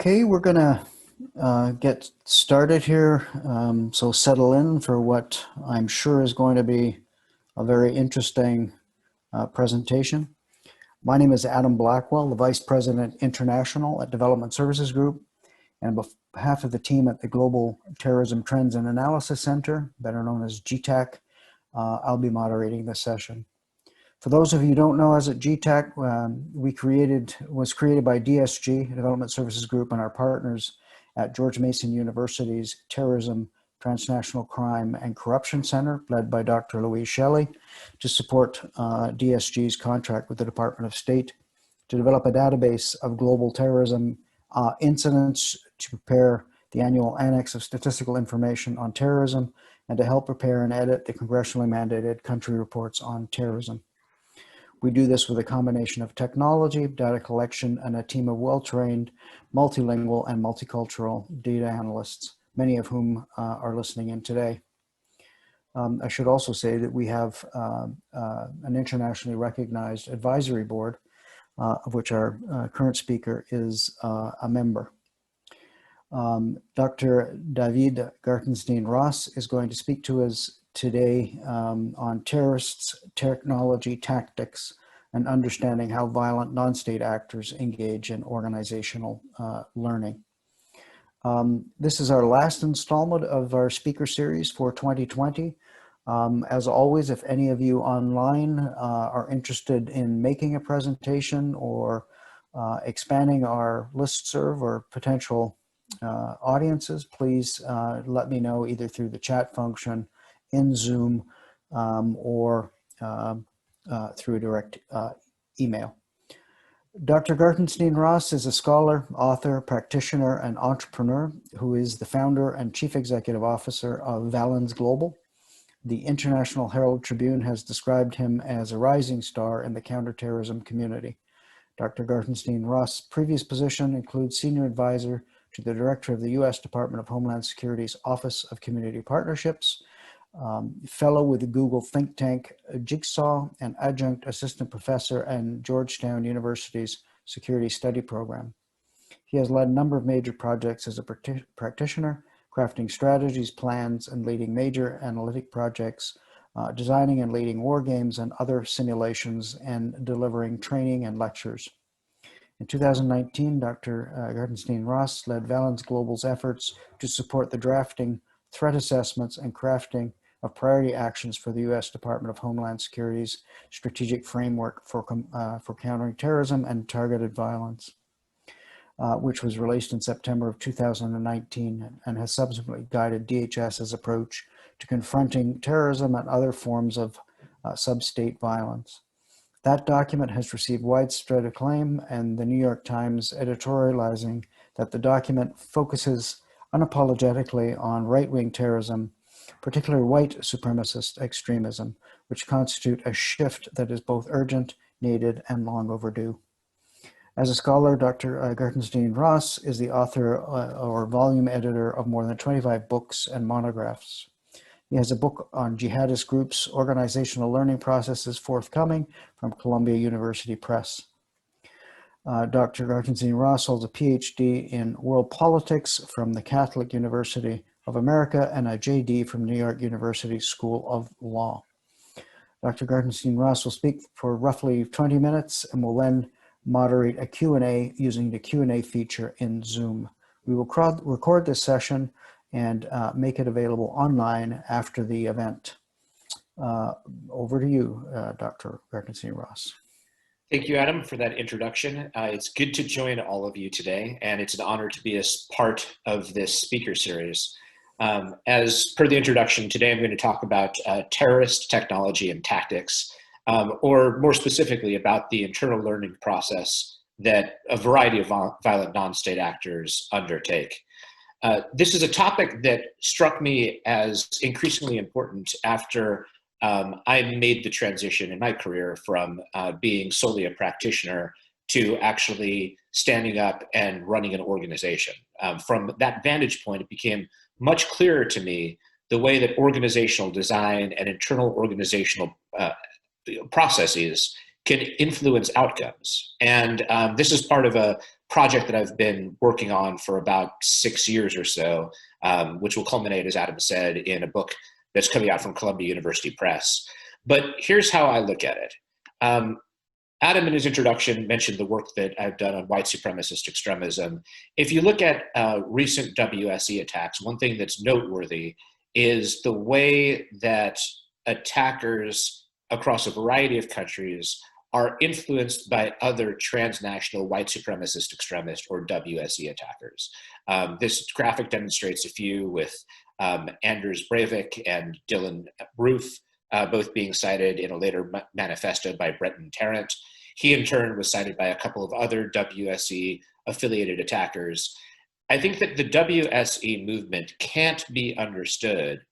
Okay, we're going to get started here. So settle in for what I'm sure is going to be a very interesting presentation. My name is Adam Blackwell, the Vice President International at Development Services Group. And on behalf of the team at the Global Terrorism Trends and Analysis Center, better known as GTTAC, I'll be moderating this session. For those of you who don't know us at GTTAC, was created by DSG, Development Services Group, and our partners at George Mason University's Terrorism, Transnational Crime, and Corruption Center, led by Dr. Louise Shelley, to support DSG's contract with the Department of State to develop a database of global terrorism incidents, to prepare the annual Annex of Statistical Information on Terrorism, and to help prepare and edit the congressionally mandated country reports on terrorism. We do this with a combination of technology, data collection, and a team of well-trained, multilingual, and multicultural data analysts, many of whom are listening in today. I should also say that we have an internationally recognized advisory board, of which our current speaker is a member. Dr. David Gartenstein-Ross is going to speak to us today on terrorists, technology, tactics, and understanding how violent non-state actors engage in organizational learning. This is our last installment of our speaker series for 2020. As always, if any of you online are interested in making a presentation or expanding our listserv or potential audiences, please let me know either through the chat function in Zoom or through a direct email. Dr. Gartenstein-Ross is a scholar, author, practitioner, and entrepreneur who is the founder and chief executive officer of Valens Global. The International Herald Tribune has described him as a rising star in the counterterrorism community. Dr. Gartenstein-Ross' previous position includes senior advisor to the director of the U.S. Department of Homeland Security's Office of Community Partnerships, fellow with the Google think tank Jigsaw, and adjunct assistant professor in Georgetown University's Security Study Program. He has led a number of major projects as a practitioner, crafting strategies, plans, and leading major analytic projects, designing and leading war games and other simulations, and delivering training and lectures. In 2019, Dr. Gartenstein-Ross led Valens Global's efforts to support the drafting, threat assessments, and crafting of priority actions for the U.S. Department of Homeland Security's strategic framework for countering terrorism and targeted violence, which was released in September of 2019 and has subsequently guided DHS's approach to confronting terrorism and other forms of sub-state violence. That document has received widespread acclaim, and the New York Times editorializing that the document focuses unapologetically on right-wing terrorism, particularly white supremacist extremism, which constitute a shift that is both urgent, needed, and long overdue. As a scholar, Dr. Gartenstein-Ross is the author or volume editor of more than 25 books and monographs. He has a book on jihadist groups' organizational learning processes forthcoming from Columbia University Press. Dr. Gartenstein-Ross holds a PhD in world politics from the Catholic University of America and a JD from New York University School of Law. Dr. Gartenstein-Ross will speak for roughly 20 minutes and will then moderate a Q&A using the Q&A feature in Zoom. We will record this session and make it available online after the event. Over to you, Dr. Gartenstein-Ross. Thank you, Adam, for that introduction. It's good to join all of you today, and it's an honor to be a part of this speaker series. As per the introduction, today I'm going to talk about terrorist technology and tactics, or more specifically about the internal learning process that a variety of violent non-state actors undertake. This is a topic that struck me as increasingly important after I made the transition in my career from being solely a practitioner to actually standing up and running an organization. From that vantage point, it became much clearer to me the way that organizational design and internal organizational processes can influence outcomes. And this is part of a project that I've been working on for about 6 years or so, which will culminate, as Adam said, in a book that's coming out from Columbia University Press. But here's how I look at it. Adam, in his introduction, mentioned the work that I've done on white supremacist extremism. If you look at recent WSE attacks, one thing that's noteworthy is the way that attackers across a variety of countries are influenced by other transnational white supremacist extremist or WSE attackers. This graphic demonstrates a few with Anders Breivik and Dylan Roof, both being cited in a later manifesto by Brenton Tarrant. He in turn was cited by a couple of other WSE affiliated attackers. I think that the WSE movement can't be understood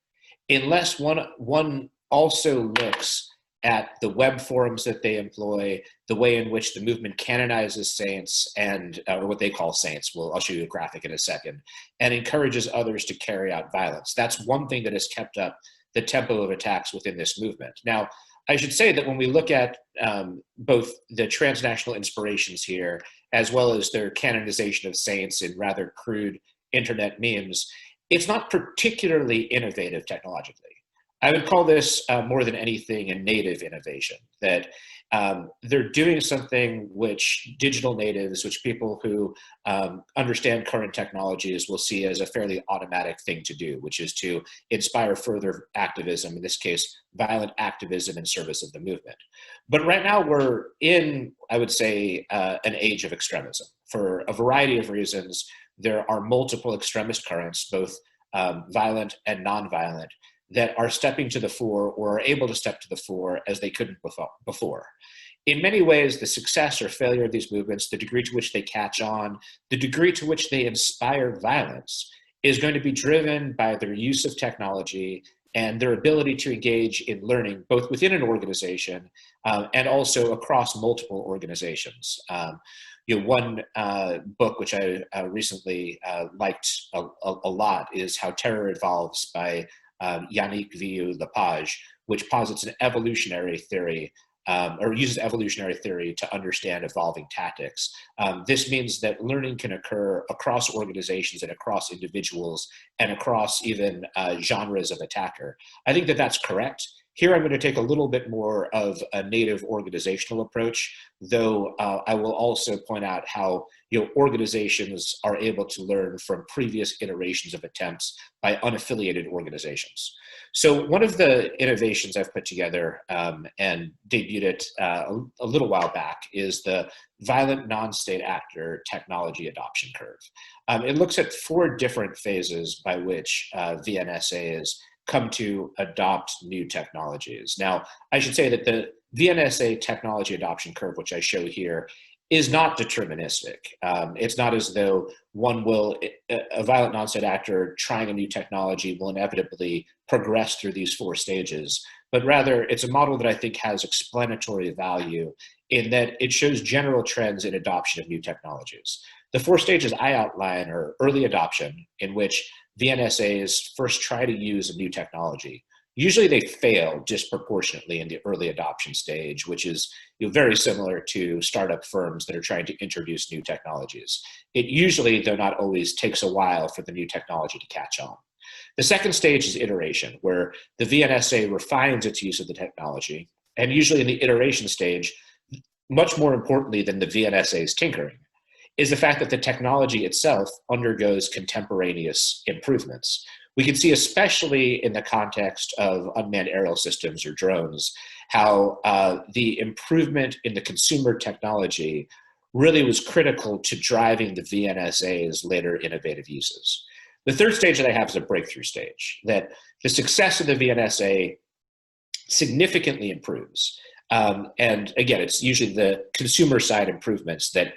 unless one also looks at the web forums that they employ, the way in which the movement canonizes saints and or what they call saints. I'll show you a graphic in a second, and encourages others to carry out violence. That's one thing that has kept up the tempo of attacks within this movement. Now, I should say that when we look at both the transnational inspirations here, as well as their canonization of saints in rather crude internet memes, it's not particularly innovative technologically. I would call this more than anything a native innovation, that they're doing something which digital natives, which people who understand current technologies will see as a fairly automatic thing to do, which is to inspire further activism, in this case, violent activism in service of the movement. But right now we're in, I would say, an age of extremism. For a variety of reasons, there are multiple extremist currents, both violent and nonviolent, that are stepping to the fore or are able to step to the fore as they couldn't before. In many ways, the success or failure of these movements, the degree to which they catch on, the degree to which they inspire violence is going to be driven by their use of technology and their ability to engage in learning, both within an organization and also across multiple organizations. One book which I recently liked a lot is How Terror Evolves by Yannick Vieux-Lepage, which posits an evolutionary theory, or uses evolutionary theory to understand evolving tactics. This means that learning can occur across organizations and across individuals and across even genres of attacker. I think that that's correct. Here I'm going to take a little bit more of a native organizational approach, though I will also point out how organizations are able to learn from previous iterations of attempts by unaffiliated organizations. So one of the innovations I've put together and debuted it a little while back is the Violent Non-State Actor Technology Adoption Curve. It looks at 4 different phases by which VNSAs come to adopt new technologies. Now, I should say that the VNSA technology adoption curve, which I show here, is not deterministic. It's not as though a violent non-state actor trying a new technology will inevitably progress through these 4 stages, but rather it's a model that I think has explanatory value in that it shows general trends in adoption of new technologies. The 4 stages I outline are early adoption, in which VNSAs first try to use a new technology. Usually they fail disproportionately in the early adoption stage, which is very similar to startup firms that are trying to introduce new technologies. It usually, though not always, takes a while for the new technology to catch on. The second stage is iteration, where the VNSA refines its use of the technology, and usually in the iteration stage, much more importantly than the VNSA's tinkering, is the fact that the technology itself undergoes contemporaneous improvements. We can see, especially in the context of unmanned aerial systems or drones, how the improvement in the consumer technology really was critical to driving the VNSA's later innovative uses. The third stage that I have is a breakthrough stage, that the success of the VNSA significantly improves. And again, it's usually the consumer side improvements that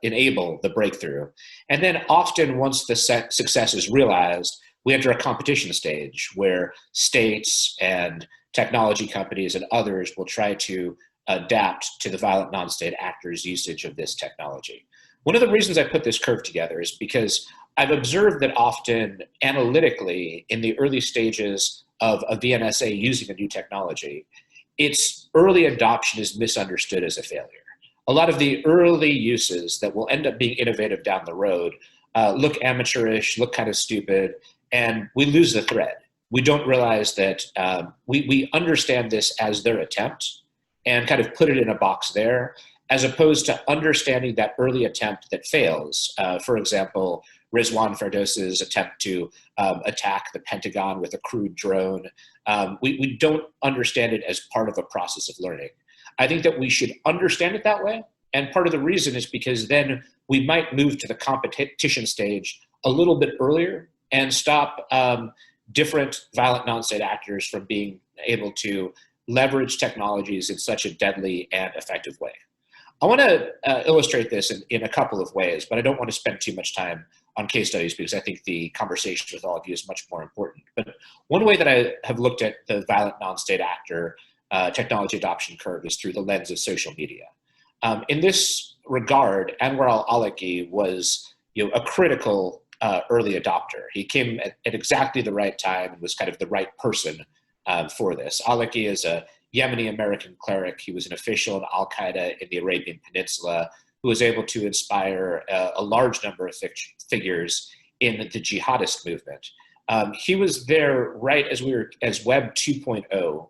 enable the breakthrough. And then often once the success is realized, we enter a competition stage where states and technology companies and others will try to adapt to the violent non-state actors' usage of this technology. One of the reasons I put this curve together is because I've observed that often analytically in the early stages of a VNSA using a new technology, its early adoption is misunderstood as a failure. a lot of the early uses that will end up being innovative down the road look amateurish, look kind of stupid, and we lose the thread. We don't realize that we understand this as their attempt and kind of put it in a box there, as opposed to understanding that early attempt that fails. For example, Rizwan Ferdowsi's attempt to attack the Pentagon with a crude drone. We don't understand it as part of a process of learning. I think that we should understand it that way. And part of the reason is because then we might move to the competition stage a little bit earlier and stop different violent non-state actors from being able to leverage technologies in such a deadly and effective way. I want to illustrate this in a couple of ways, but I don't want to spend too much time on case studies because I think the conversation with all of you is much more important. But one way that I have looked at the violent non-state actor technology adoption curve is through the lens of social media. In this regard, Anwar al-Awlaki was a critical early adopter. He came at exactly the right time and was kind of the right person for this. Awlaki is a Yemeni-American cleric. He was an official in al-Qaeda in the Arabian Peninsula who was able to inspire a large number of figures in the jihadist movement. He was there right as Web 2.0,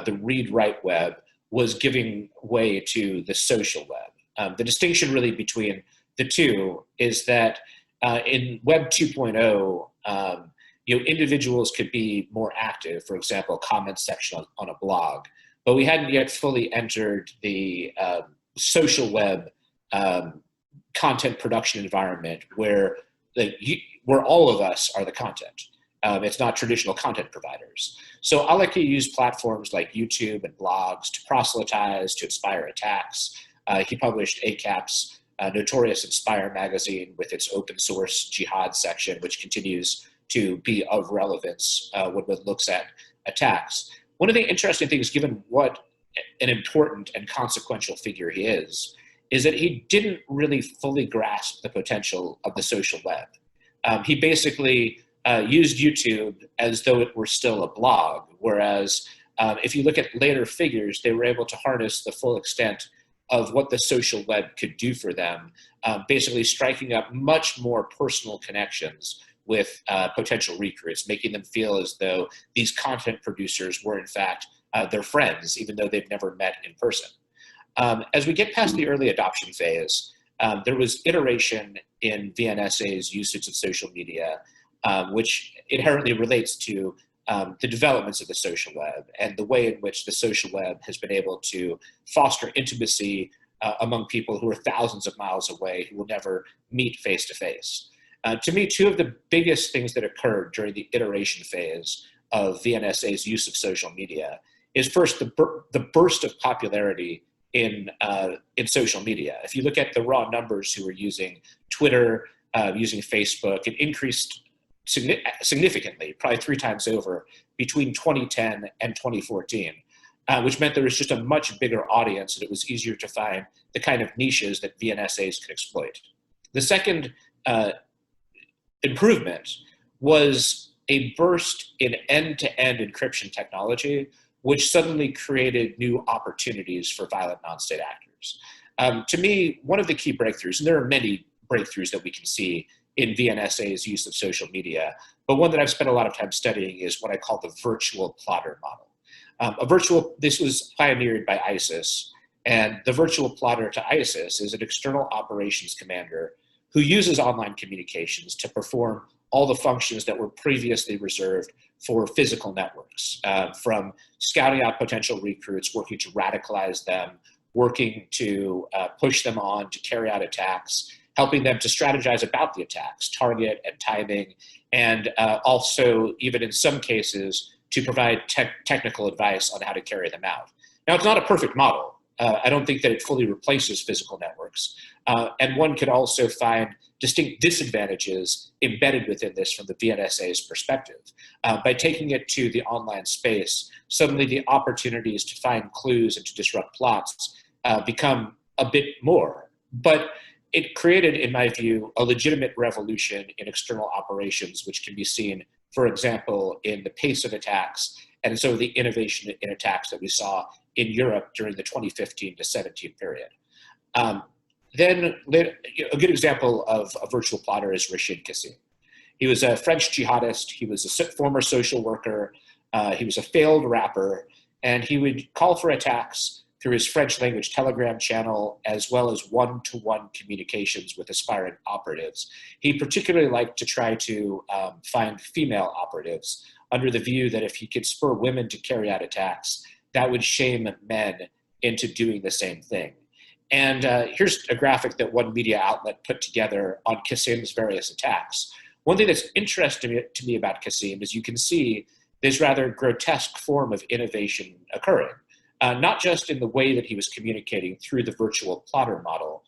the read-write web, was giving way to the social web. The distinction really between the two is that in Web 2.0, individuals could be more active, for example, comment section on a blog, but we hadn't yet fully entered the social web content production environment where all of us are the content. It's not traditional content providers. So Awlaki used platforms like YouTube and blogs to proselytize, to inspire attacks. He published ACAP's Notorious Inspire magazine with its open source jihad section, which continues to be of relevance when one looks at attacks. One of the interesting things, given what an important and consequential figure he is that he didn't really fully grasp the potential of the social web. He basically used YouTube as though it were still a blog, whereas if you look at later figures, they were able to harness the full extent of what the social web could do for them, basically striking up much more personal connections with potential recruits, making them feel as though these content producers were in fact their friends, even though they've never met in person. As we get past the early adoption phase, there was iteration in VNSA's usage of social media, which inherently relates to the developments of the social web and the way in which the social web has been able to foster intimacy among people who are thousands of miles away, who will never meet face to face. To me, two of the biggest things that occurred during the iteration phase of VNSA's use of social media is first the burst of popularity in social media. If you look at the raw numbers who were using Twitter, using Facebook, it increased significantly, probably 3 times over, between 2010 and 2014, which meant there was just a much bigger audience and it was easier to find the kind of niches that VNSAs could exploit. The second improvement was a burst in end-to-end encryption technology, which suddenly created new opportunities for violent non-state actors. To me, one of the key breakthroughs, and there are many breakthroughs that we can see in VNSA's use of social media, but one that I've spent a lot of time studying is what I call the virtual plotter model. This was pioneered by ISIS, and the virtual plotter to ISIS is an external operations commander who uses online communications to perform all the functions that were previously reserved for physical networks, from scouting out potential recruits, working to radicalize them, working to push them on to carry out attacks, helping them to strategize about the attacks, target and timing, and also, even in some cases, to provide technical advice on how to carry them out. Now, it's not a perfect model. I don't think that it fully replaces physical networks. And one could also find distinct disadvantages embedded within this from the VNSA's perspective. By taking it to the online space, suddenly the opportunities to find clues and to disrupt plots become a bit more. But it created, in my view, a legitimate revolution in external operations, which can be seen, for example, in the pace of attacks and so the innovation in attacks that we saw in Europe during the 2015 to 17 period. Then a good example of a virtual plotter is Rashid Kassim. He was a French jihadist. He was a former social worker. He was a failed rapper, and he would call for attacks through his French language Telegram channel, as well as one-to-one communications with aspiring operatives. He particularly liked to try to find female operatives under the view that if he could spur women to carry out attacks, that would shame men into doing the same thing. And here's a graphic that one media outlet put together on Kassim's various attacks. One thing that's interesting to me about Kassim is you can see this rather grotesque form of innovation occurring, not just in the way that he was communicating through the virtual plotter model,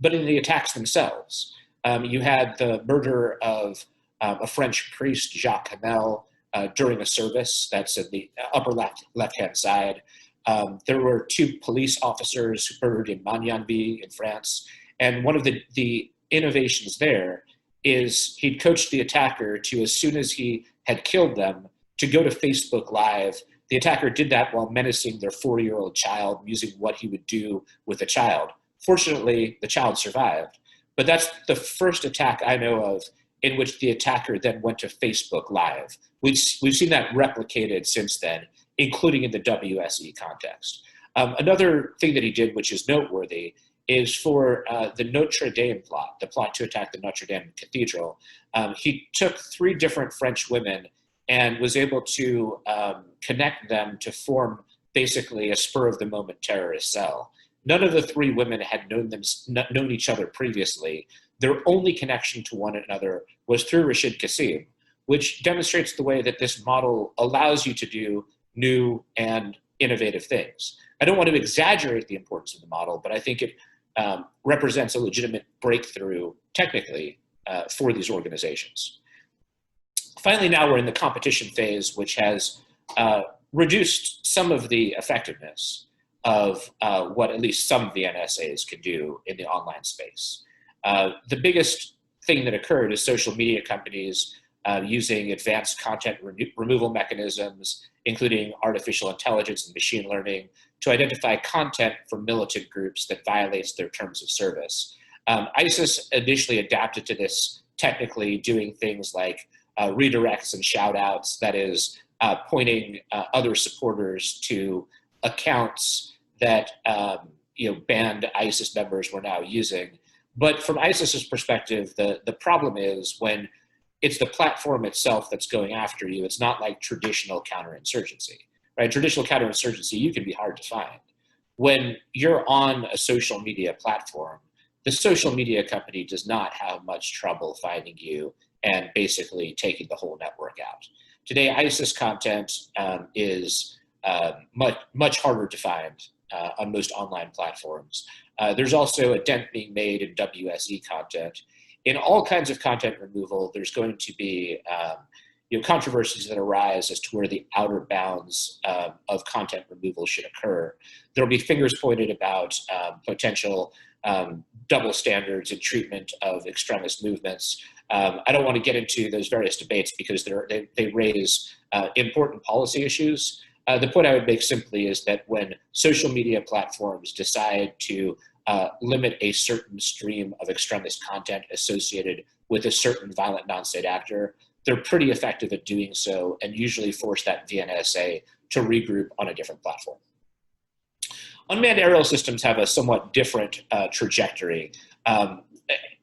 but in the attacks themselves. You had the murder of a French priest, Jacques Hamel, during a service. That's in the upper left-hand side. There were 2 police officers who murdered in Magnanville in France. And one of the innovations there is he'd coached the attacker to, as soon as he had killed them, to go to Facebook Live. The attacker did that while menacing their 4-year-old child, using what he would do with the child. Fortunately, the child survived. But that's the first attack I know of in which the attacker then went to Facebook Live. We've seen that replicated since then, including in the WSE context. Another thing that he did, which is noteworthy, is for the Notre Dame plot, the plot to attack the Notre Dame Cathedral. He took 3 different French women and was able to connect them to form basically a spur-of-the-moment terrorist cell. None of the 3 women had known each other previously. Their only connection to one another was through Rashid Kassim, which demonstrates the way that this model allows you to do new and innovative things. I don't want to exaggerate the importance of the model, but I think it represents a legitimate breakthrough technically for these organizations. Finally, now we're in the competition phase, which has reduced some of the effectiveness of what at least some of the NSAs can do in the online space. The biggest thing that occurred is social media companies using advanced content removal mechanisms, including artificial intelligence and machine learning, to identify content from militant groups that violates their terms of service. ISIS initially adapted to this technically, doing things like redirects and shout outs, that is, pointing other supporters to accounts that banned ISIS members were now using. But from ISIS's perspective, the problem is when it's the platform itself that's going after you. It's not like traditional counterinsurgency, right? Traditional counterinsurgency, you can be hard to find. When you're on a social media platform, the social media company does not have much trouble finding you and basically taking the whole network out. Today, ISIS content is much harder to find on most online platforms. There's also a dent being made in WSE content. In all kinds of content removal, there's going to be controversies that arise as to where the outer bounds of content removal should occur. There'll be fingers pointed about potential double standards in treatment of extremist movements. I don't want to get into those various debates because they raise important policy issues. The point I would make simply is that when social media platforms decide to limit a certain stream of extremist content associated with a certain violent non-state actor, they're pretty effective at doing so and usually force that VNSA to regroup on a different platform. Unmanned aerial systems have a somewhat different trajectory.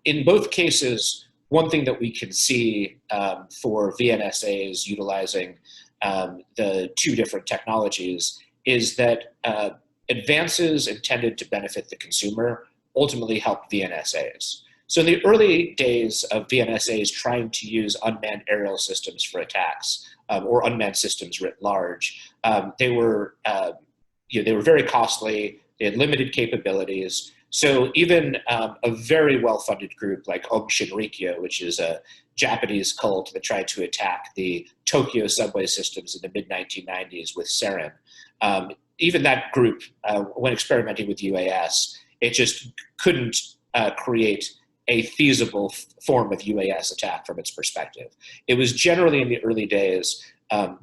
In both cases, one thing that we can see for VNSAs utilizing the 2 different technologies is that advances intended to benefit the consumer ultimately help VNSAs. So in the early days of VNSAs trying to use unmanned aerial systems for attacks, or unmanned systems writ large, they were very costly. They had limited capabilities. So even a very well-funded group like Aum Shinrikyo, which is a Japanese cult that tried to attack the Tokyo subway systems in the mid-1990s with sarin, even that group, when experimenting with UAS, it just couldn't create a feasible form of UAS attack from its perspective. It was generally in the early days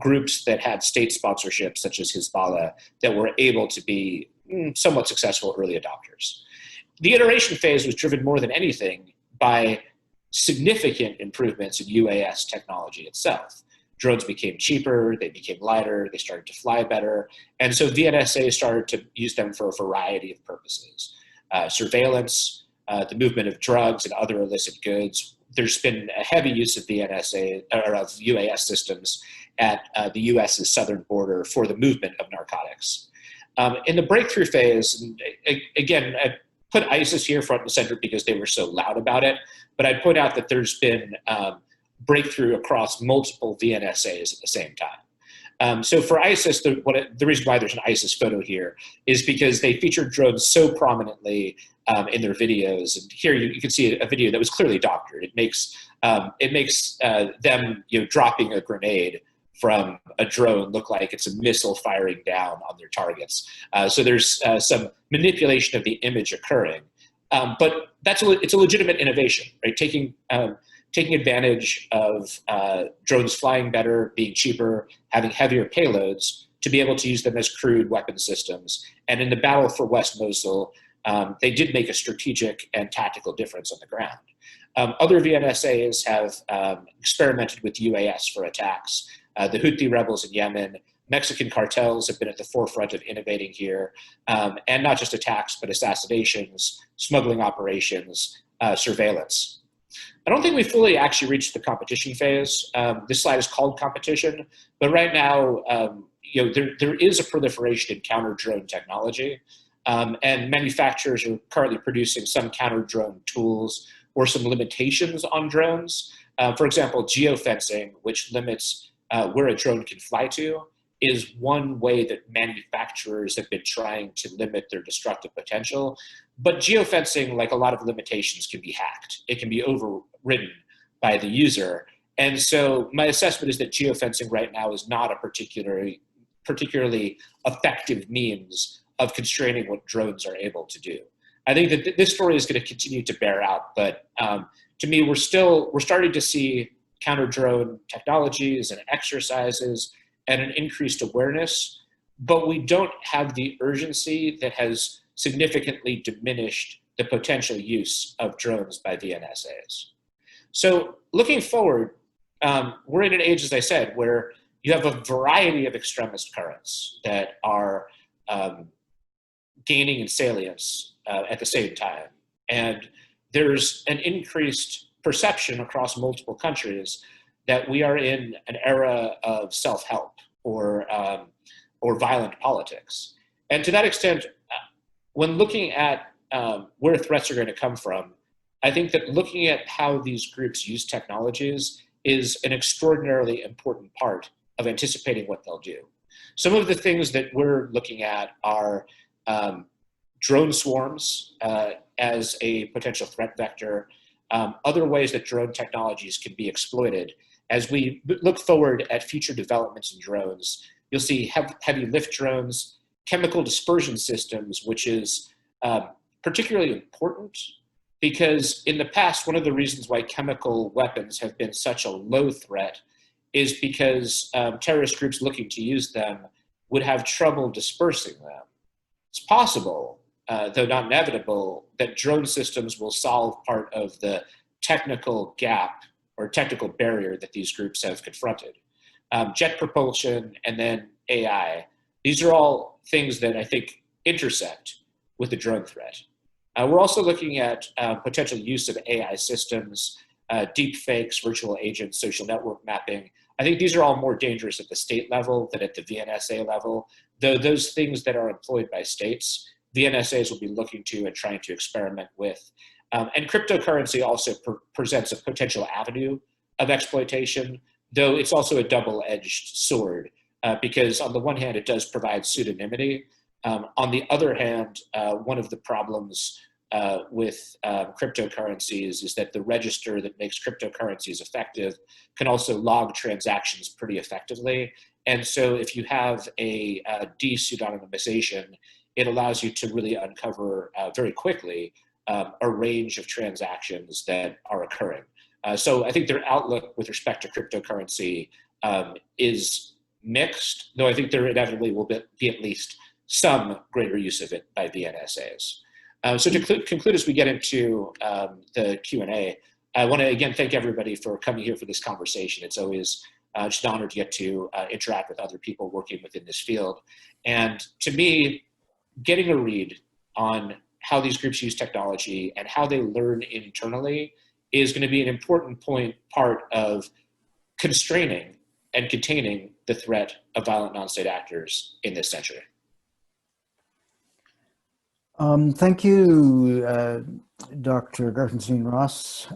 groups that had state sponsorship, such as Hezbollah, that were able to be somewhat successful early adopters. the iteration phase was driven more than anything by significant improvements in UAS technology itself. Drones became cheaper, they became lighter, they started to fly better, and so VNSA started to use them for a variety of purposes. Surveillance, the movement of drugs and other illicit goods. There's been a heavy use of VNSA, or of UAS systems at the US's southern border for the movement of narcotics. In the breakthrough phase, and again, I put ISIS here front and center because they were so loud about it, but I'd point out that there's been breakthrough across multiple VNSAs at the same time. So for ISIS, the reason why there's an ISIS photo here is because they featured drones so prominently in their videos. And here you can see a video that was clearly doctored. It makes them dropping a grenade from a drone look like it's a missile firing down on their targets. So there's some manipulation of the image occurring. But it's a legitimate innovation, right? Taking advantage of drones flying better, being cheaper, having heavier payloads to be able to use them as crude weapon systems. And in the battle for West Mosul, they did make a strategic and tactical difference on the ground. Other VNSAs have experimented with UAS for attacks. The Houthi rebels in Yemen, Mexican cartels have been at the forefront of innovating here, and not just attacks, but assassinations, smuggling operations, surveillance. I don't think we fully actually reached the competition phase. This slide is called competition, but right now, there is a proliferation in counter-drone technology, and manufacturers are currently producing some counter-drone tools or some limitations on drones. For example, geofencing, which limits where a drone can fly to, is one way that manufacturers have been trying to limit their destructive potential. But geofencing, like a lot of limitations, can be hacked. It can be overridden by the user. And so my assessment is that geofencing right now is not a particularly effective means of constraining what drones are able to do. I think that this story is going to continue to bear out, but to me, we're starting to see counter-drone technologies and exercises and an increased awareness, but we don't have the urgency that has significantly diminished the potential use of drones by VNSAs. So looking forward, we're in an age, as I said, where you have a variety of extremist currents that are gaining in salience at the same time. And there's an increased perception across multiple countries that we are in an era of self-help or violent politics. And to that extent, when looking at where threats are going to come from, I think that looking at how these groups use technologies is an extraordinarily important part of anticipating what they'll do. Some of the things that we're looking at are drone swarms as a potential threat vector, other ways that drone technologies can be exploited. As we look forward at future developments in drones, you'll see heavy lift drones, chemical dispersion systems, which is particularly important because in the past, one of the reasons why chemical weapons have been such a low threat is because terrorist groups looking to use them would have trouble dispersing them. It's possible, though not inevitable, that drone systems will solve part of the technical gap or technical barrier that these groups have confronted. Jet propulsion and then AI, these are all things that I think intersect with the drone threat. We're also looking at potential use of AI systems, deep fakes, virtual agents, social network mapping. I think these are all more dangerous at the state level than at the VNSA level, though those things that are employed by states, VNSAs will be looking to and trying to experiment with. And cryptocurrency also presents a potential avenue of exploitation, though it's also a double-edged sword because on the one hand, it does provide pseudonymity. On the other hand, one of the problems with cryptocurrencies is that the register that makes cryptocurrencies effective can also log transactions pretty effectively. And so if you have a de-pseudonymization, it allows you to really uncover very quickly a range of transactions that are occurring. So I think their outlook with respect to cryptocurrency is mixed, though I think there inevitably will be at least some greater use of it by VNSAs. So to conclude, as we get into the Q&A, I want to again thank everybody for coming here for this conversation. It's always just an honor to get to interact with other people working within this field. And to me, getting a read on how these groups use technology and how they learn internally is going to be an important part of constraining and containing the threat of violent non-state actors in this century. Thank you, Dr. Gartenstein-Ross.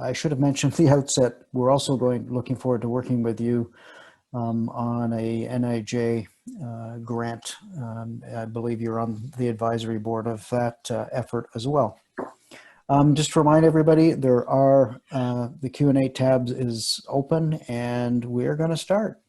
I should have mentioned at the outset, we're also looking forward to working with you on a NIJ grant. I believe you're on the advisory board of that effort as well. Just to remind everybody, there are the Q&A tabs is open, and we're going to start.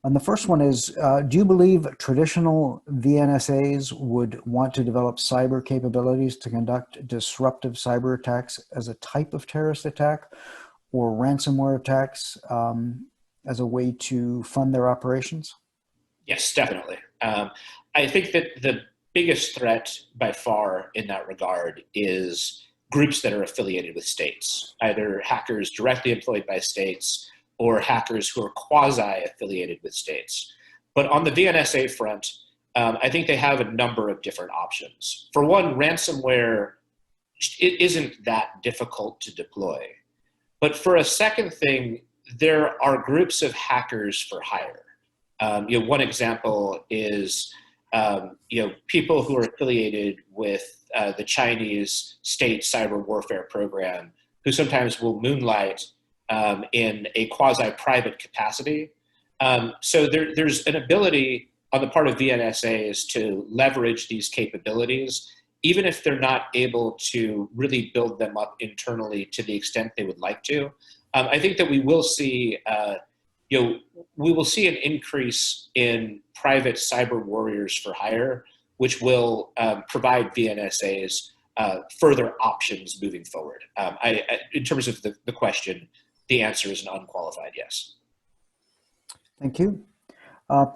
And the first one is, do you believe traditional VNSAs would want to develop cyber capabilities to conduct disruptive cyber attacks as a type of terrorist attack, or ransomware attacks as a way to fund their operations? Yes, definitely. I think that the biggest threat by far in that regard is groups that are affiliated with states, either hackers directly employed by states or hackers who are quasi-affiliated with states. But on the VNSA front, I think they have a number of different options. For one, ransomware, it isn't that difficult to deploy. But for a second thing, there are groups of hackers for hire. One example is people who are affiliated with the Chinese state cyber warfare program, who sometimes will moonlight in a quasi-private capacity. So there's an ability on the part of VNSAs to leverage these capabilities, even if they're not able to really build them up internally to the extent they would like to. I think that we will see an increase in private cyber warriors for hire, which will provide VNSAs further options moving forward. In terms of the question, the answer is an unqualified yes. Thank you.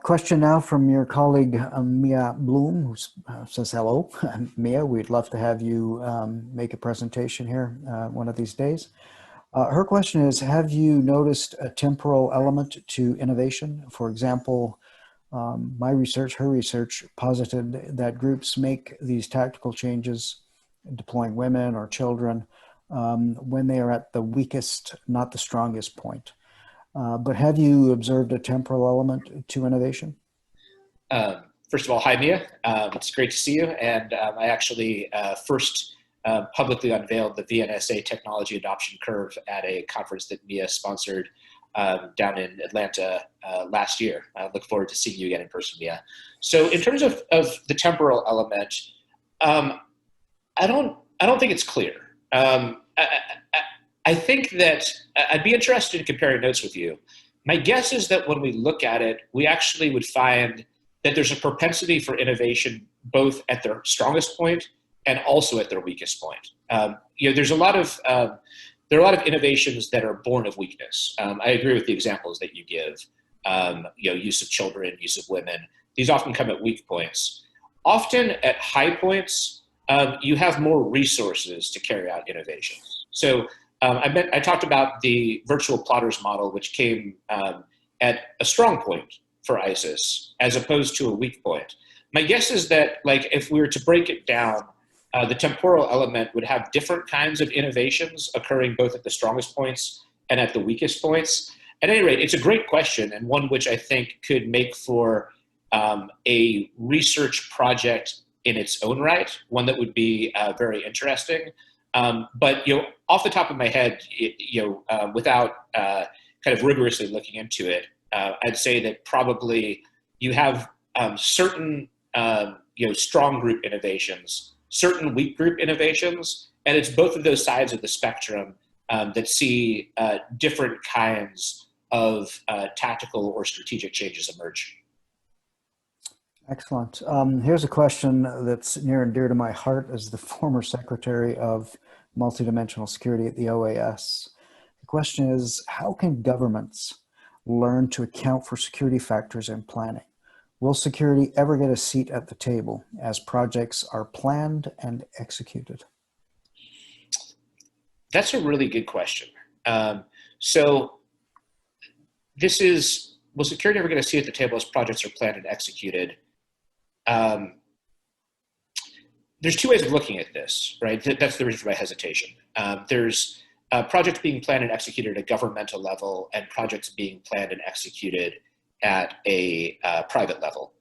Question now from your colleague, Mia Bloom, who says hello. Mia, we'd love to have you make a presentation here one of these days. Her question is, have you noticed a temporal element to innovation? For example, her research posited that groups make these tactical changes, deploying women or children, when they are at the weakest, not the strongest point. But have you observed a temporal element to innovation? First of all, hi, Mia. It's great to see you. And I actually first publicly unveiled the VNSA technology adoption curve at a conference that Mia sponsored down in Atlanta last year. I look forward to seeing you again in person, Mia. So in terms of the temporal element, I don't think it's clear. I think that I'd be interested in comparing notes with you. My guess is that when we look at it, we actually would find that there's a propensity for innovation both at their strongest point and also at their weakest point. There's a lot of there are a lot of innovations that are born of weakness. I agree with the examples that you give. Use of children, use of women. These often come at weak points. Often at high points, you have more resources to carry out innovations. So I talked about the virtual plotters model, which came at a strong point for ISIS as opposed to a weak point. My guess is that, if we were to break it down, the temporal element would have different kinds of innovations occurring both at the strongest points and at the weakest points. At any rate, it's a great question, and one which I think could make for a research project in its own right, one that would be very interesting. But off the top of my head, without kind of rigorously looking into it, I'd say that probably you have certain strong group innovations, certain weak group innovations, and it's both of those sides of the spectrum that see different kinds of tactical or strategic changes emerge. Excellent. Here's a question that's near and dear to my heart as the former Secretary of Multidimensional Security at the OAS. The question is, how can governments learn to account for security factors in planning? Will security ever get a seat at the table as projects are planned and executed? That's a really good question. So this is, will security ever get a seat at the table as projects are planned and executed? There's two ways of looking at this, right? That's the reason for my hesitation. There's projects being planned and executed at a governmental level and projects being planned and executed at a private level.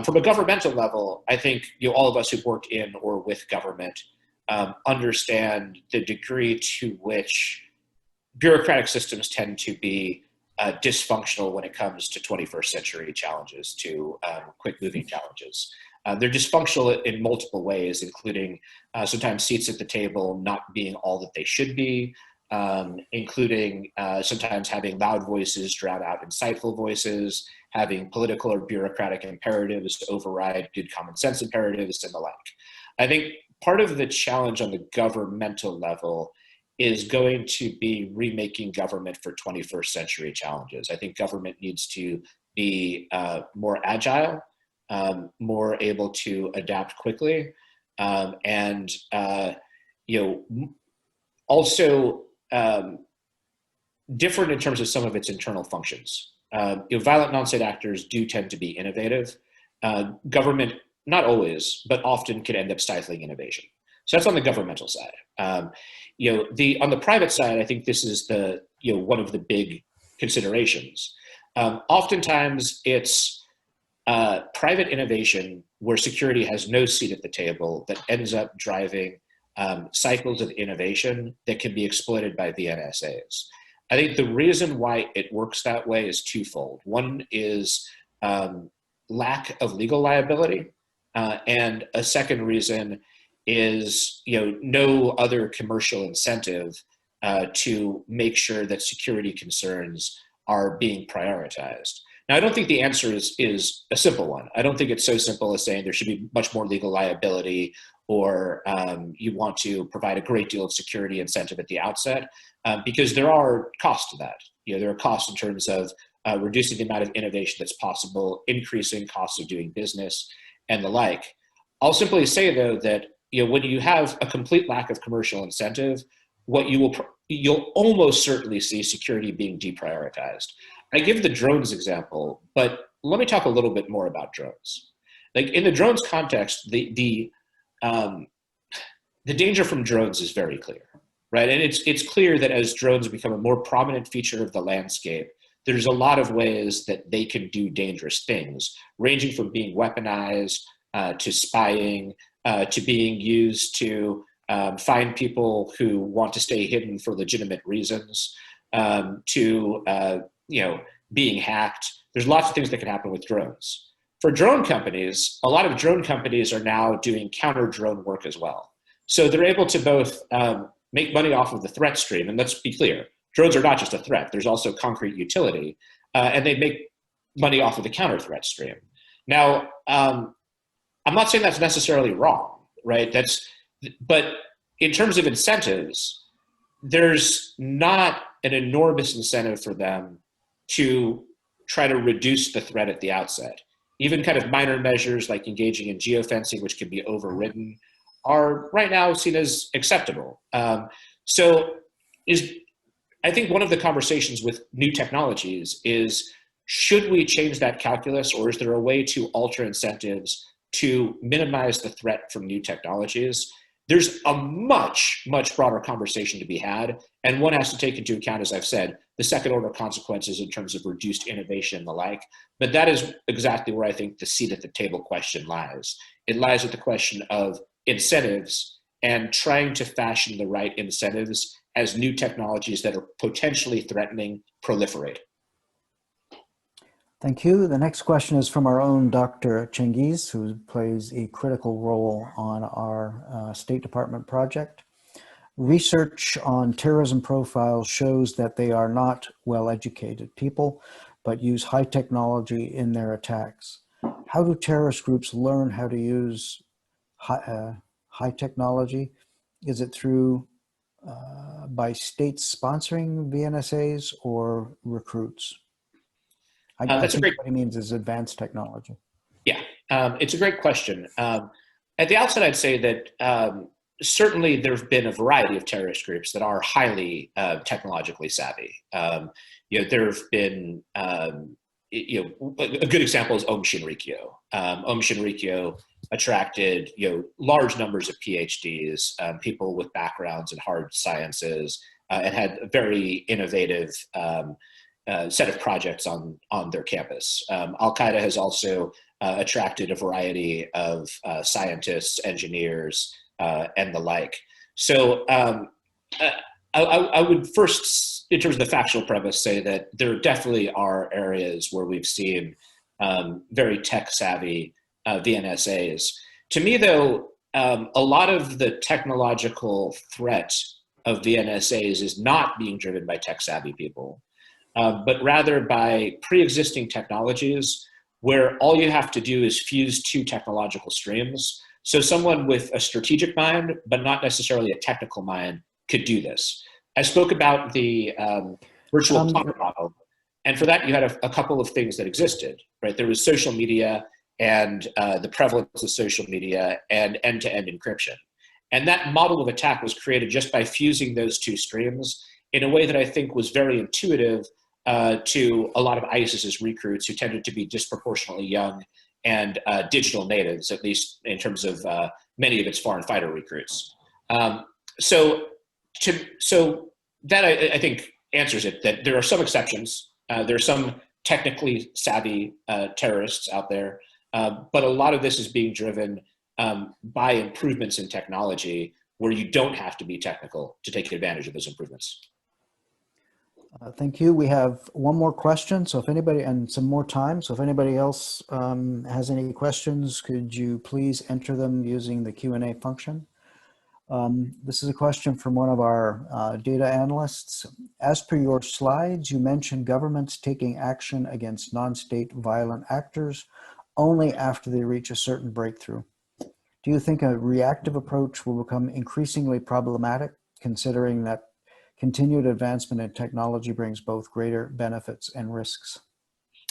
From a governmental level, I think all of us who've worked in or with government understand the degree to which bureaucratic systems tend to be dysfunctional when it comes to 21st century challenges, to quick-moving challenges. They're dysfunctional in multiple ways, including sometimes seats at the table not being all that they should be, including sometimes having loud voices drown out insightful voices, having political or bureaucratic imperatives to override good common sense imperatives, and the like. I think part of the challenge on the governmental level is going to be remaking government for 21st century challenges. I think government needs to be more agile, more able to adapt quickly, and also different in terms of some of its internal functions. Violent non-state actors do tend to be innovative. Government, not always, but often can end up stifling innovation. So that's on the governmental side. On the private side, I think this is the one of the big considerations. Oftentimes, it's private innovation where security has no seat at the table that ends up driving cycles of innovation that can be exploited by the NSAs. I think the reason why it works that way is twofold. One is lack of legal liability, and a second reason is no other commercial incentive to make sure that security concerns are being prioritized. Now, I don't think the answer is a simple one. I don't think it's so simple as saying there should be much more legal liability, or you want to provide a great deal of security incentive at the outset, because there are costs to that. There are costs in terms of reducing the amount of innovation that's possible, increasing costs of doing business, and the like. I'll simply say, though, that when you have a complete lack of commercial incentive, you'll almost certainly see security being deprioritized. I give the drones example, but let me talk a little bit more about drones. Like in the drones context, the danger from drones is very clear, right? And it's clear that as drones become a more prominent feature of the landscape, there's a lot of ways that they can do dangerous things, ranging from being weaponized to spying, to being used to find people who want to stay hidden for legitimate reasons, to being hacked. There's lots of things that can happen with drones. For drone companies, a lot of drone companies are now doing counter drone work as well. So they're able to both make money off of the threat stream, and let's be clear, drones are not just a threat, there's also concrete utility, and they make money off of the counter threat stream. Now, I'm not saying that's necessarily wrong, right? But in terms of incentives, there's not an enormous incentive for them to try to reduce the threat at the outset. Even kind of minor measures like engaging in geofencing, which can be overridden, are right now seen as acceptable. So I think one of the conversations with new technologies is, should we change that calculus, or is there a way to alter incentives to minimize the threat from new technologies? There's a much, much broader conversation to be had, and one has to take into account, as I've said, the second order consequences in terms of reduced innovation and the like. But that is exactly where I think the seat at the table question lies. It lies at the question of incentives and trying to fashion the right incentives as new technologies that are potentially threatening proliferate. Thank you. The next question is from our own Dr. Cengiz, who plays a critical role on our State Department project. Research on terrorism profiles shows that they are not well-educated people, but use high technology in their attacks. How do terrorist groups learn how to use high technology? Is it through by states sponsoring VNSAs or recruits? I think what he means is advanced technology. Yeah, it's a great question. At the outset, I'd say that certainly there have been a variety of terrorist groups that are highly technologically savvy. There have been, a good example is Aum Shinrikyo. Aum Shinrikyo attracted, large numbers of PhDs, people with backgrounds in hard sciences, and had a very innovative set of projects on their campus. Al-Qaeda has also attracted a variety of scientists, engineers, and the like. So I would first, in terms of the factual premise, say that there definitely are areas where we've seen very tech-savvy VNSAs. To me, though, a lot of the technological threat of VNSAs is not being driven by tech-savvy people, but rather by pre-existing technologies where all you have to do is fuse two technological streams. So someone with a strategic mind, but not necessarily a technical mind, could do this. I spoke about the virtual plumber model, and for that you had a couple of things that existed, right? There was social media and the prevalence of social media and end-to-end encryption. And that model of attack was created just by fusing those two streams in a way that I think was very intuitive to a lot of ISIS's recruits, who tended to be disproportionately young and digital natives, at least in terms of many of its foreign fighter recruits. So that I think answers it, that there are some exceptions. There are some technically savvy terrorists out there, but a lot of this is being driven by improvements in technology where you don't have to be technical to take advantage of those improvements. Thank you. We have one more question. So if anybody, and some more time. So if anybody else has any questions, could you please enter them using the Q&A function? This is a question from one of our data analysts. As per your slides, you mentioned governments taking action against non-state violent actors only after they reach a certain breakthrough. Do you think a reactive approach will become increasingly problematic, considering that continued advancement in technology brings both greater benefits and risks?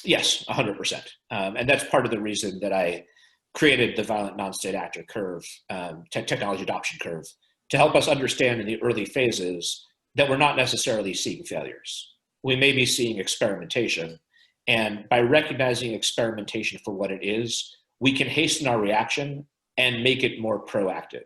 Yes, 100%. And that's part of the reason that I created the violent non-state actor curve, technology adoption curve, to help us understand in the early phases that we're not necessarily seeing failures. We may be seeing experimentation, and by recognizing experimentation for what it is, we can hasten our reaction and make it more proactive.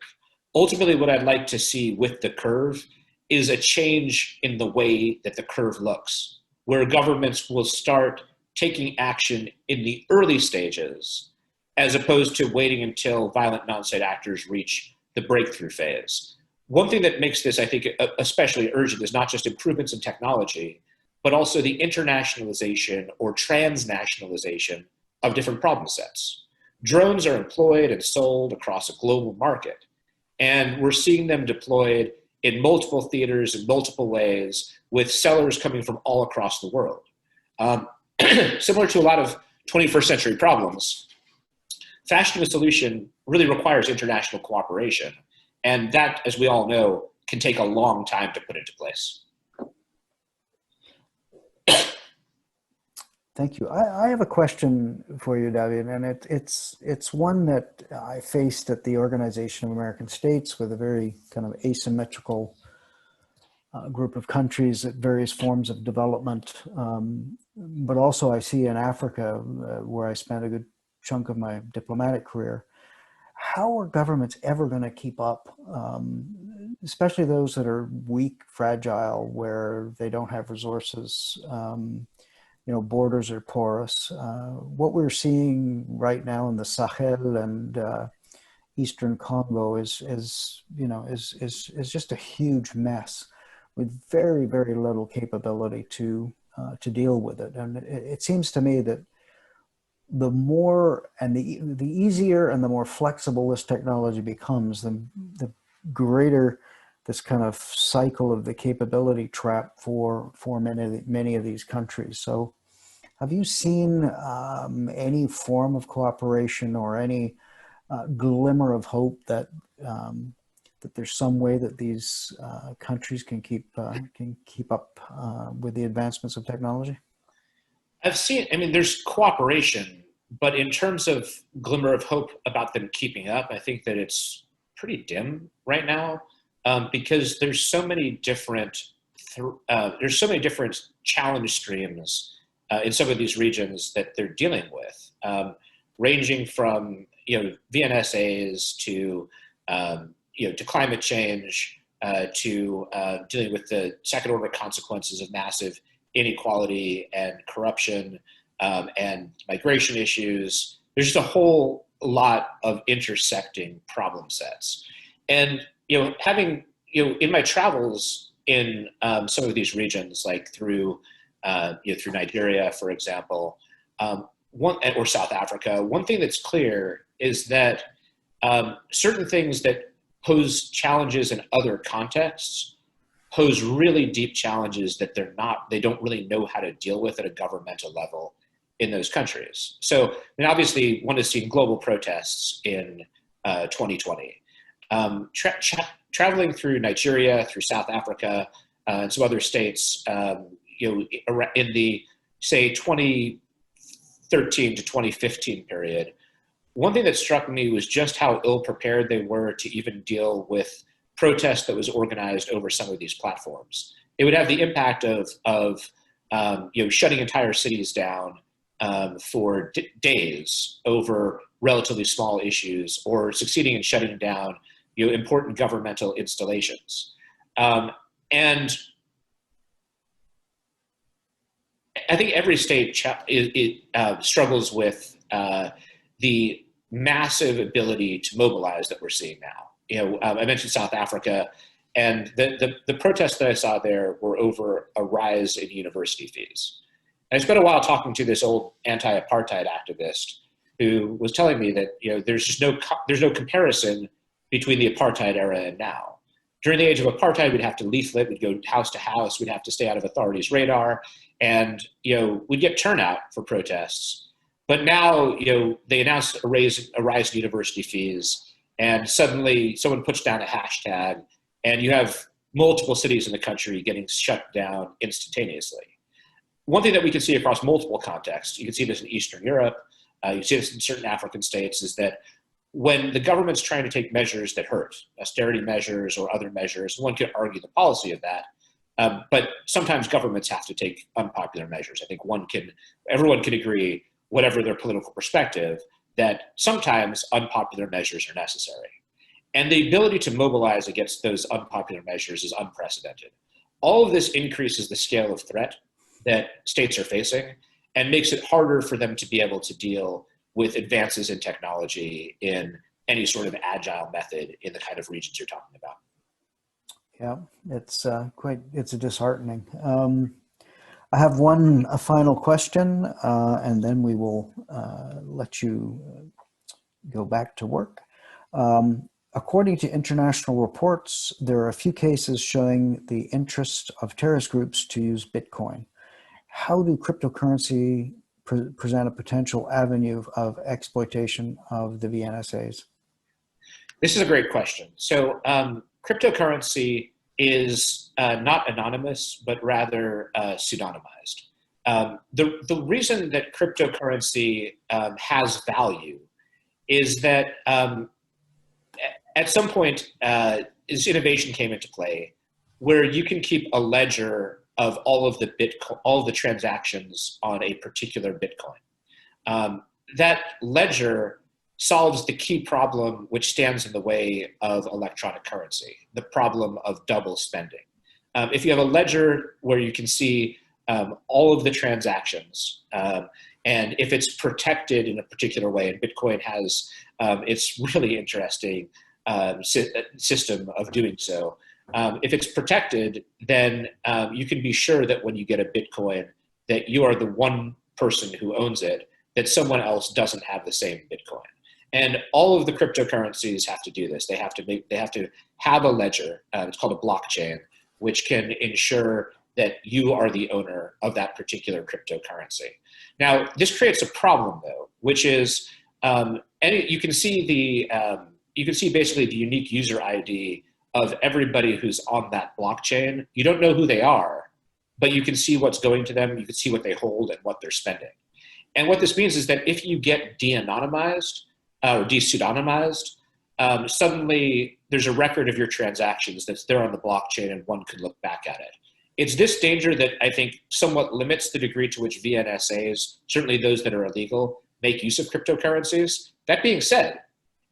Ultimately, what I'd like to see with the curve is a change in the way that the curve looks, where governments will start taking action in the early stages, as opposed to waiting until violent non-state actors reach the breakthrough phase. One thing that makes this, I think, especially urgent is not just improvements in technology, but also the internationalization or transnationalization of different problem sets. Drones are employed and sold across a global market, and we're seeing them deployed in multiple theaters in multiple ways, with sellers coming from all across the world. Similar to a lot of 21st century problems, fashioning a solution really requires international cooperation. And that, as we all know, can take a long time to put into place. Thank you. I have a question for you, David, and it's one that I faced at the Organization of American States, with a very kind of asymmetrical group of countries at various forms of development. But also I see in Africa, where I spent a good chunk of my diplomatic career. How are governments ever going to keep up, especially those that are weak, fragile, where they don't have resources? Borders are porous. What we're seeing right now in the Sahel and Eastern Congo is just a huge mess, with very, very little capability to deal with it. And it seems to me that the more and the easier and the more flexible this technology becomes, the greater this kind of cycle of the capability trap for many of these countries. So have you seen any form of cooperation or any glimmer of hope that that there's some way that these countries can keep up with the advancements of technology? I've seen, there's cooperation, But in terms of glimmer of hope about them keeping up, I think that it's pretty dim right now, because there's so many different challenge streams in some of these regions that they're dealing with, ranging from VNSAs to to climate change, to dealing with the second order consequences of massive inequality and corruption, and migration issues. There's just a whole lot of intersecting problem sets. And having in my travels in some of these regions, like through Nigeria, for example, or South Africa, one thing that's clear is that certain things that pose challenges in other contexts pose really deep challenges that they don't really know how to deal with at a governmental level in those countries. So, I mean, obviously, one has seen global protests in 2020. Traveling through Nigeria, through South Africa, and some other states, in the, say, 2013 to 2015 period, one thing that struck me was just how ill-prepared they were to even deal with protest that was organized over some of these platforms. It would have the impact of shutting entire cities down for days over relatively small issues, or succeeding in shutting down important governmental installations. And I think every state struggles with the massive ability to mobilize that we're seeing now. I mentioned South Africa, and the protests that I saw there were over a rise in university fees. And I spent a while talking to this old anti-apartheid activist who was telling me that there's no comparison between the apartheid era and now. During the age of apartheid, we'd have to leaflet, we'd go house to house, we'd have to stay out of authorities' radar, and we'd get turnout for protests. But now, they announced a rise in university fees, and suddenly someone puts down a hashtag, and you have multiple cities in the country getting shut down instantaneously. One thing that we can see across multiple contexts, you can see this in Eastern Europe, you see this in certain African states, is that when the government's trying to take measures that hurt, austerity measures or other measures, one could argue the policy of that, but sometimes governments have to take unpopular measures. I think everyone can agree, whatever their political perspective, that sometimes unpopular measures are necessary. And the ability to mobilize against those unpopular measures is unprecedented. All of this increases the scale of threat that states are facing and makes it harder for them to be able to deal with advances in technology in any sort of agile method in the kind of regions you're talking about. Yeah, it's disheartening. I have a final question, and then we will let you go back to work. According to international reports, there are a few cases showing the interest of terrorist groups to use Bitcoin. How do cryptocurrency present a potential avenue of exploitation of the VNSAs? This is a great question. So cryptocurrency is not anonymous, but rather pseudonymized. The reason that cryptocurrency has value is that at some point, this innovation came into play where you can keep a ledger of all of the transactions on a particular Bitcoin. That ledger solves the key problem which stands in the way of electronic currency, the problem of double spending. If you have a ledger where you can see all of the transactions, and if it's protected in a particular way, and Bitcoin has its really interesting system of doing so, if it's protected, then you can be sure that when you get a Bitcoin, that you are the one person who owns it, that someone else doesn't have the same Bitcoin. And all of the cryptocurrencies have to do this. They have to have a ledger. It's called a blockchain, which can ensure that you are the owner of that particular cryptocurrency. Now, this creates a problem, though, which is you can see basically the unique user ID of everybody who's on that blockchain. You don't know who they are, but you can see what's going to them. You can see what they hold and what they're spending. And what this means is that if you get de-anonymized or de-pseudonymized, suddenly there's a record of your transactions that's there on the blockchain and one could look back at it. It's this danger that I think somewhat limits the degree to which NSAs, certainly those that are illegal, make use of cryptocurrencies. That being said,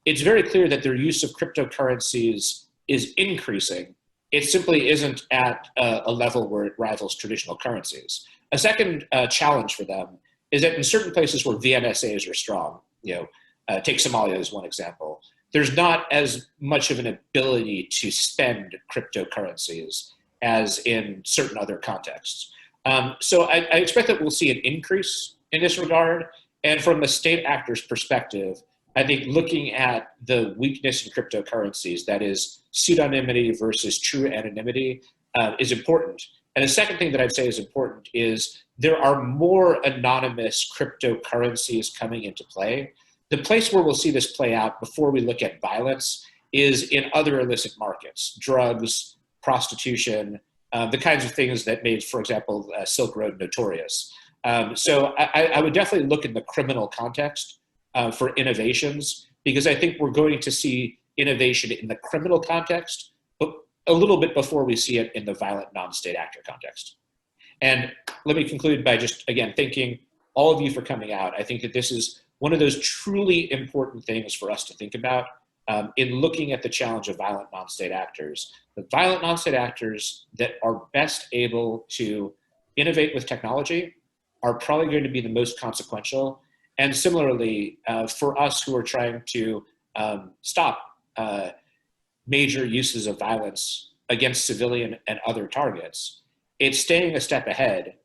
it's very clear that their use of cryptocurrencies is increasing. It simply isn't at a level where it rivals traditional currencies. A second challenge for them is that in certain places where NSAs are strong, take Somalia as one example, there's not as much of an ability to spend cryptocurrencies as in certain other contexts. So I expect that we'll see an increase in this regard. And from the state actor's perspective, I think looking at the weakness in cryptocurrencies, that is pseudonymity versus true anonymity, is important. And the second thing that I'd say is important is there are more anonymous cryptocurrencies coming into play. The place where we'll see this play out before we look at violence is in other illicit markets, drugs, prostitution, the kinds of things that made, for example, Silk Road notorious. So I would definitely look in the criminal context for innovations, because I think we're going to see innovation in the criminal context, but a little bit before we see it in the violent non-state actor context. And let me conclude by just, again, thanking all of you for coming out. I think that this is one of those truly important things for us to think about in looking at the challenge of violent non-state actors. The violent non-state actors that are best able to innovate with technology are probably going to be the most consequential. And similarly, for us who are trying to stop major uses of violence against civilian and other targets, it's staying a step ahead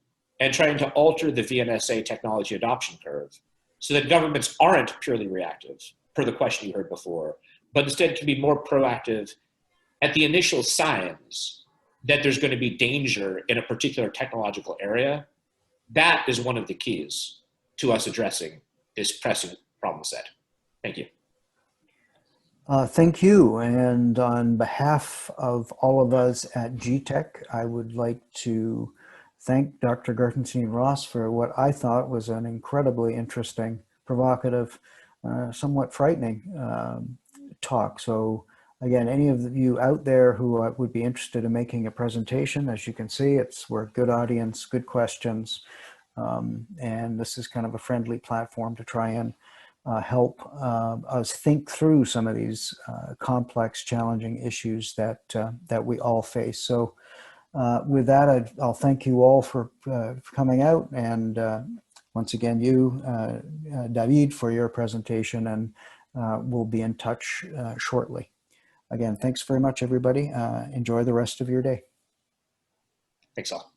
and trying to alter the VNSA technology adoption curve so that governments aren't purely reactive, per the question you heard before, but instead can be more proactive at the initial signs that there's going to be danger in a particular technological area. That is one of the keys to us addressing this pressing problem set. Thank you. Thank you. And on behalf of all of us at GTTAC, I would like to thank Dr. Gartenstein-Ross for what I thought was an incredibly interesting, provocative, somewhat frightening talk. So again, any of you out there who would be interested in making a presentation, as you can see, we're a good audience, good questions. And this is kind of a friendly platform to try and help us think through some of these complex, challenging issues that we all face. So with that, I'll thank you all for coming out, and once again, you, David, for your presentation, and we'll be in touch shortly. Again, thanks very much, everybody. Enjoy the rest of your day. Thanks all.